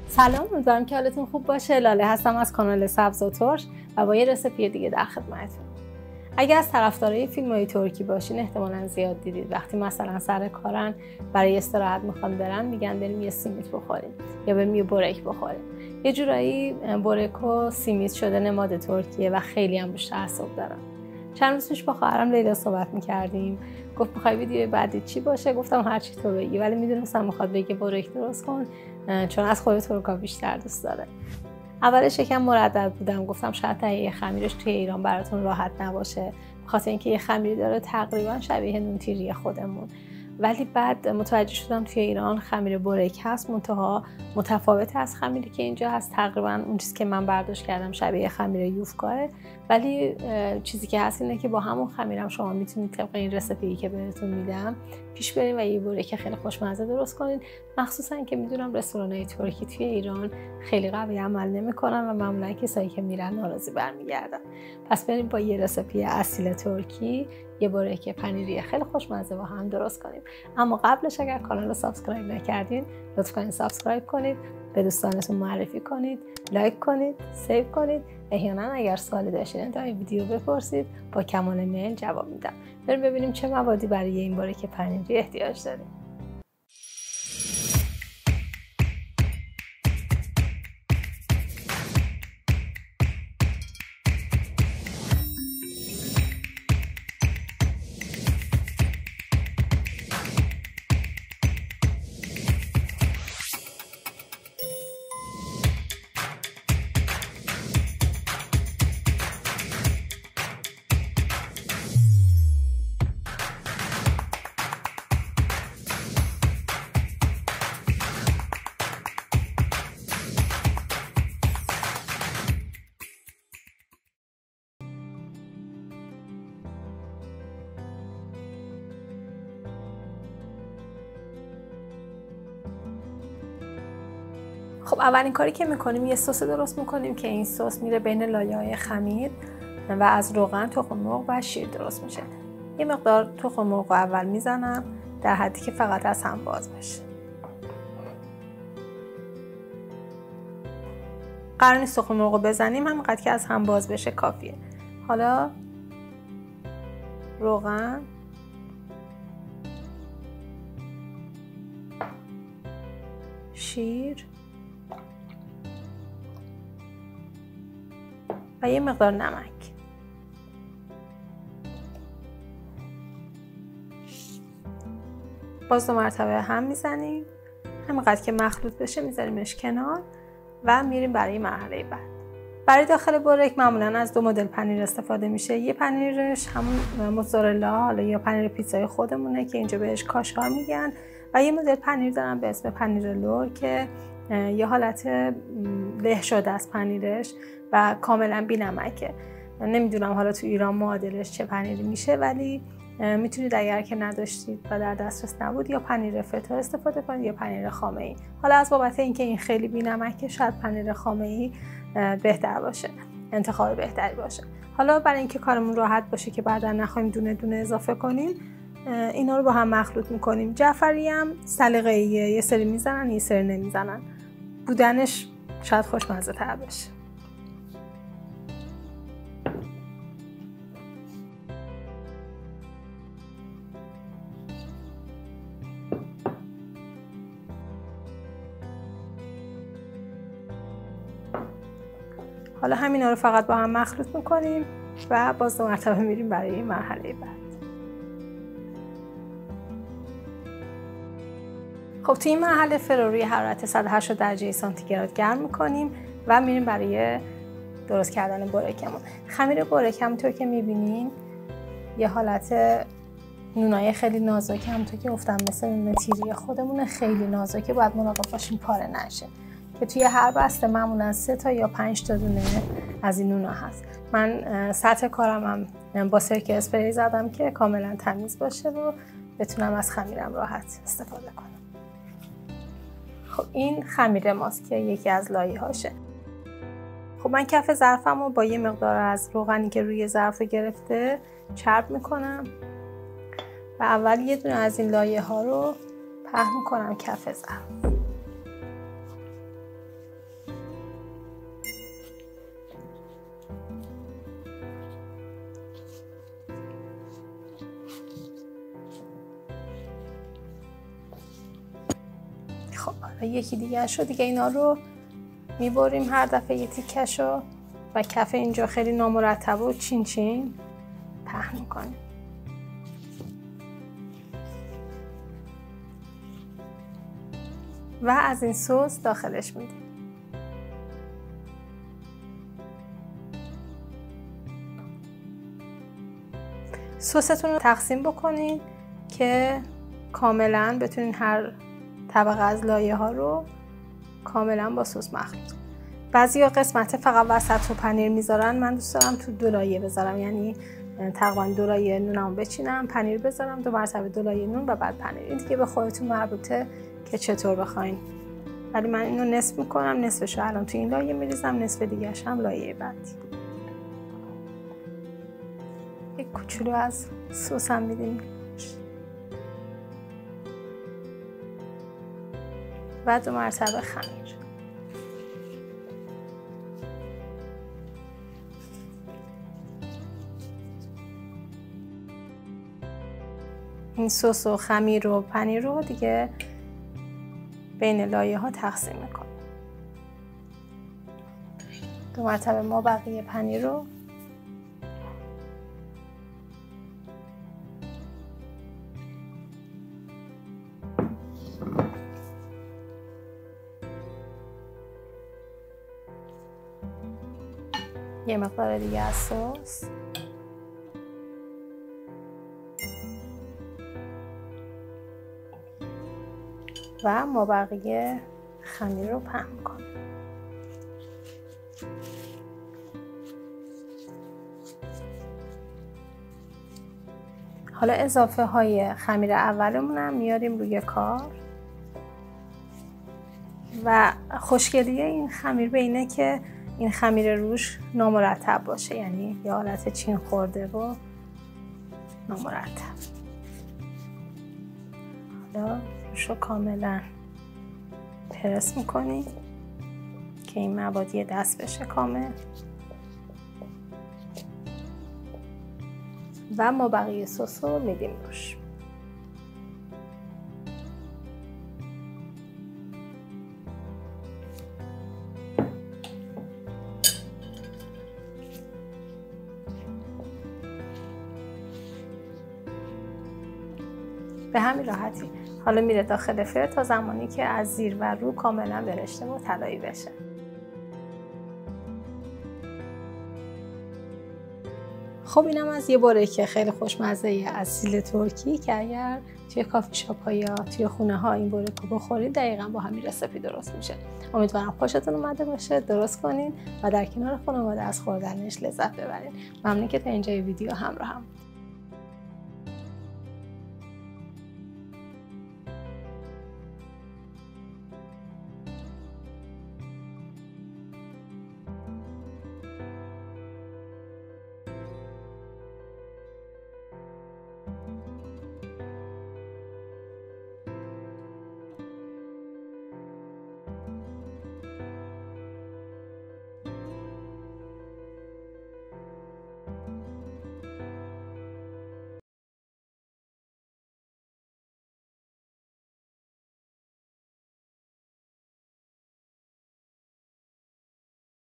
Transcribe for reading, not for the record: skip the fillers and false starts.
سلام، امیدوارم که حالتون خوب باشه. لاله هستم از کانال سبز و ترش و با یه رسیپی دیگه در خدمتتون. اگه از طرفدارای فیلم‌های ترکی باشین احتمالاً زیاد دیدید وقتی مثلا سر کارن برای استراحت میخوان برن میگن بریم یه سیمیت بخوریم یا بریم یه برک بخوریم. یه جورایی برک و سیمیت شده نماد ترکیه و خیلی هم روش تعصب دارم. چند روز پیش با خواهرم لیلا صحبت می‌کردیم. گفت می‌خوای ویدیو بعدی چی باشه؟ گفتم هر چی تو بگی، ولی میدونستم می‌خواد بگه برک درست کن چون از خود ترکا بیشتر دوست داره. اولش یکم مردد بودم، گفتم شاید تهیه خمیرش توی ایران براتون راحت نباشه، بخاطر اینکه یه خمیری داره تقریبا شبیه نون تیری خودمون. ولی بعد متوجه شدم توی ایران خمیر برک هست، منتها متفاوت از خمیری که اینجا هست. تقریبا اون چیزی که من برداشت کردم شبیه خمیر یوفکاه، ولی چیزی که هست اینه که با همون خمیرم شما میتونید طبق این رسیپی که بهتون میدم پیش برین و یه برک خیلی خوشمزه درست کنین. مخصوصا که میدونم رستوران‌های ترکی توی ایران خیلی قوی عمل نمیکنن و معمولا کسایی که میرن ناراضی برمیگردن. پس بریم با یه رسیپی اصیل ترکی یه برک پنیری خیلی خوشمزه با هم درست کنیم. اما قبلش اگر کانال رو سابسکرایب نکردین لطفاً سابسکرایب کنید، به دوستانتون معرفی کنید، لایک کنید، سیو کنید. احیانا اگر سوالی داشتین انتهای ویدیو بپرسید، با کمال میل جواب میدم. بریم ببینیم چه موادی برای این برک پنیری احتیاج داریم. خب اولین کاری که میکنیم یه سس درست میکنیم که این سس میره بین لایه‌های خمیر و از روغن، تخم مرغ و شیر درست میشه. یه مقدار تخم مرغ رو اول میزنم در حدی که فقط از هم باز بشه. قرار نیست تخم مرغ رو بزنیم، همینقدر که از هم باز بشه کافیه. حالا روغن، شیر و یه مقدار نمک. باز 2 مرتبه هم میزنیم، همینقدر که مخلوط بشه میذاریمش کنار و میریم برای مرحله بعد. برای داخل برک معمولا از 2 مدل پنیر استفاده میشه. یه پنیرش همون موتزارلا حالا یا پنیر پیتزای خودمونه که اینجا بهش کاشار میگن، و یه مدل پنیر دارن به اسم پنیر لور که یه حالت له شده از پنیرش و کاملا بی نمکه. نمیدونم حالا تو ایران معادلش چه پنیری میشه، ولی میتونید اگر که نداشتید و در دسترس نبود یا پنیر فتا استفاده کنید یا پنیر خامه‌ای. حالا از بابت اینکه این خیلی بی نمکه شاید پنیر خامه‌ای بهتر باشه، انتخاب بهتری باشه. حالا برای اینکه کارمون راحت باشه که بعدا نخوایم دونه دونه اضافه کنیم، اینا رو با هم مخلوط میکنیم. جعفری هم سلیقه‌ایه، یه سری میزنن یه سری نمیزنن، بودنش شاید خوشمزه تر بشه. حالا همینا رو فقط با هم مخلوط میکنیم و باز 2 مرتبه میریم برای مرحله بعد. خب توی این مرحله فرو روی حرارت 180 درجه سانتیگراد گرم میکنیم و میریم برای درست کردن برکمون. خمیر برک همونطور که میبینین یه حالت نونای خیلی نازکه، همونطور که گفتم مثل نون تیری خودمونه، خیلی نازکه، باید مراقب باشین پاره نشه. که توی هر بسته معمولا 3 تا یا 5 تا دونه از این نونا هست. من سطح کارم هم با سرکه اسپری زدم که کاملا تمیز باشه و بتونم از خمیرم راحت استفاده کنم. خب این خمیر ماست که یکی از لایه هاشه. خب من کف ظرفم رو با یه مقدار از روغنی که روی ظرف گرفته چرب میکنم و اول یه دونه از این لایه ها رو پهن میکنم کف ظرف. یکی دیگه شو دیگه. اینا رو میبریم هر دفعه یه تیکشو و کف اینجا خیلی نامرتب و چین چین پهن میکنیم و از این سس داخلش میدیم. سستون رو تقسیم بکنین که کاملا بتونین هر طبقه از لایه ها رو کاملا با سس مخلوط. بعضیا قسمت فقط وسط رو پنیر میذارن، من دوست دارم تو 2 لایه بذارم، یعنی تقریبا 2 لایه نونمو بچینم، پنیر بذارم، 2 مرتبه 2 لایه نون و بعد پنیر. این دیگه به خودتون مربوطه که چطور بخواین. ولی من اینو نصف میکنم، نصفشو الان تو این لایه میریزم، نصف دیگه‌اش هم لایه بعدی. یک کوچولو از سس هم میدیم و 2 مرتبه خمیر. این سس و خمیر و پنیر رو دیگه بین لایه ها تقسیم میکنم. 2 مرتبه ما بقیه پنیر رو یه مقدار دیگه از سس و ما بقیه خمیر رو پهن میکنیم. حالا اضافه های خمیر اولمون هم میاریم روی کار و خوشگلی این خمیر به اینه که این خمیر روش نامرتب باشه، یعنی یه حالت چین خورده و نامرتب. حالا روش رو کاملا پرس میکنیم که این مواد یه دست بشه کامل و ما بقیه سس رو میدیم روش. به همین راحتی. حالا میره داخل فر تا زمانی که از زیر و رو کاملا برشته و طلایی بشه. خب اینم از یه بورک خیلی خوشمزه اصیل ترکی که اگر توی کافی شاپ ها یا توی خونه ها این بورک رو بخورید دقیقاً با همین رسیپی درست میشه. امیدوارم خوشتون اومده باشه، درست کنین و در کنار خانواده از خوردنش لذت ببرین. ممنون که تا اینجای ویدیو همراهم.